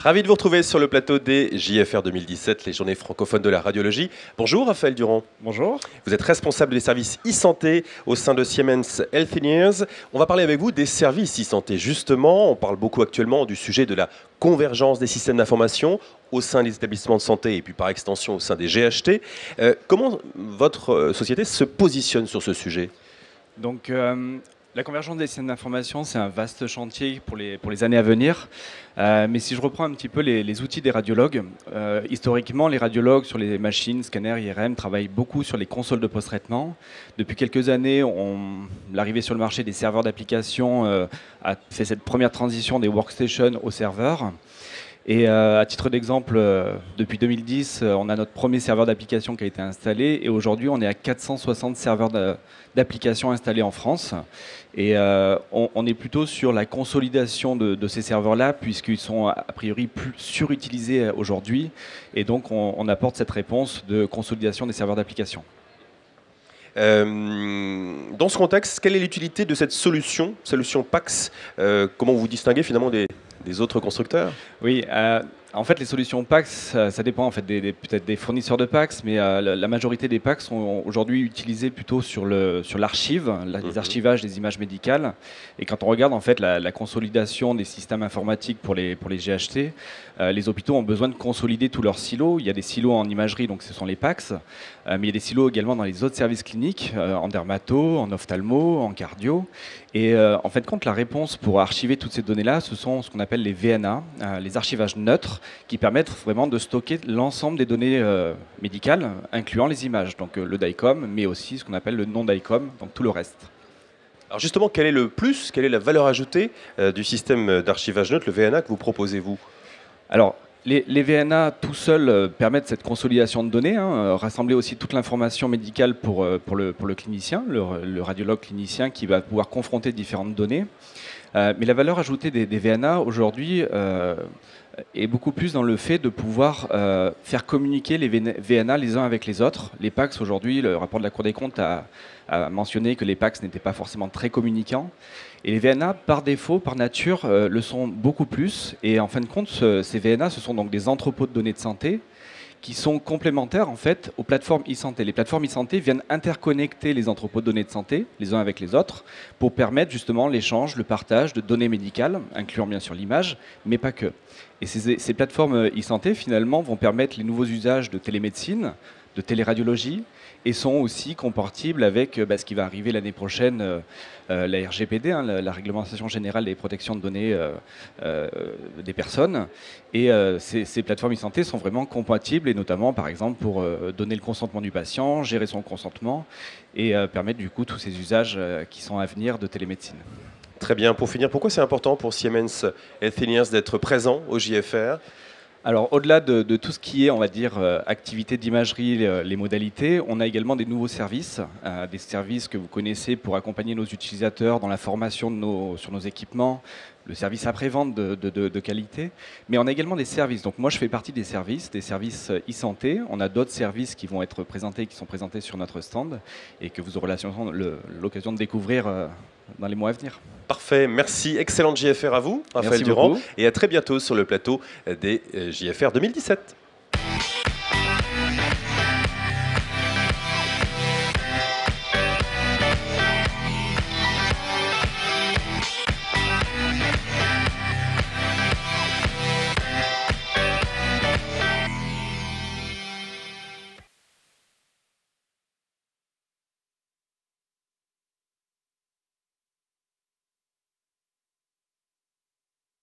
Ravi de vous retrouver sur le plateau des JFR 2017, les journées francophones de la radiologie. Bonjour Raphaël Durand. Bonjour. Vous êtes responsable des services e-santé au sein de Siemens Healthineers. On va parler avec vous des services e-santé. Justement, on parle beaucoup actuellement du sujet de la convergence des systèmes d'information au sein des établissements de santé et puis par extension au sein des GHT. Comment votre société se positionne sur ce sujet ? Donc, la convergence des systèmes d'information, c'est un vaste chantier pour les années à venir. Mais si je reprends un petit peu les outils des radiologues, historiquement, les radiologues sur les machines, scanners, IRM, travaillent beaucoup sur les consoles de post-traitement. Depuis quelques années, l'arrivée sur le marché des serveurs d'application a fait cette première transition des workstations aux serveurs. Et à titre d'exemple, depuis 2010, on a notre premier serveur d'application qui a été installé et aujourd'hui on est à 460 serveurs d'application installés en France. Et on est plutôt sur la consolidation de ces serveurs-là puisqu'ils sont a priori plus surutilisés aujourd'hui et donc on apporte cette réponse de consolidation des serveurs d'application. Dans ce contexte, quelle est l'utilité de cette solution PACS? Comment vous distinguez finalement des autres constructeurs? Oui, en fait, les solutions PACS, ça dépend en fait peut-être des fournisseurs de PACS, mais la majorité des PACS sont aujourd'hui utilisés plutôt sur l'archive, les archivages des images médicales. Et quand on regarde en fait la consolidation des systèmes informatiques pour les GHT, les hôpitaux ont besoin de consolider tous leurs silos. Il y a des silos en imagerie, donc ce sont les PACS, mais il y a des silos également dans les autres services cliniques, en dermato, en ophtalmo, en cardio. Et en fait, compte la réponse pour archiver toutes ces données-là, ce sont ce qu'on appelle les VNA, les archivages neutres, qui permettent vraiment de stocker l'ensemble des données médicales, incluant les images, donc le DICOM, mais aussi ce qu'on appelle le non-DICOM, donc tout le reste. Alors justement, quel est le plus, quelle est la valeur ajoutée du système d'archivage neutre, le VNA, que vous proposez, vous ? Alors, les VNA tout seuls permettent cette consolidation de données, rassembler aussi toute l'information médicale pour le clinicien, le radiologue clinicien qui va pouvoir confronter différentes données. Mais la valeur ajoutée des VNA aujourd'hui est beaucoup plus dans le fait de pouvoir faire communiquer les VNA les uns avec les autres. Les PACS aujourd'hui, le rapport de la Cour des comptes a mentionné que les PACS n'étaient pas forcément très communicants. Et les VNA, par défaut, par nature, le sont beaucoup plus. Et en fin de compte, ces VNA, ce sont donc des entrepôts de données de santé qui sont complémentaires en fait aux plateformes e-santé. Les plateformes e-santé viennent interconnecter les entrepôts de données de santé les uns avec les autres pour permettre justement l'échange, le partage de données médicales, incluant bien sûr l'image, mais pas que. Et ces plateformes e-santé finalement vont permettre les nouveaux usages de télémédecine, de téléradiologie, et sont aussi compatibles avec ce qui va arriver l'année prochaine, la RGPD, la Réglementation Générale des Protections de Données des Personnes. Et ces plateformes e-santé sont vraiment compatibles, et notamment par exemple pour donner le consentement du patient, gérer son consentement, et permettre du coup tous ces usages qui sont à venir de télémédecine. Très bien. Pour finir, pourquoi c'est important pour Siemens Healthineers d'être présent au JFR ? Alors, au-delà de tout ce qui est, on va dire, activité d'imagerie, les modalités, on a également des nouveaux services, des services que vous connaissez pour accompagner nos utilisateurs dans la formation sur nos équipements, le service après-vente de qualité, mais on a également des services. Donc moi, je fais partie des services e-santé. On a d'autres services qui vont être présentés, qui sont présentés sur notre stand et que vous aurez l'occasion de découvrir dans les mois à venir. Parfait, merci. Excellente JFR à vous, Raphaël Durand, et à très bientôt sur le plateau des JFR 2017.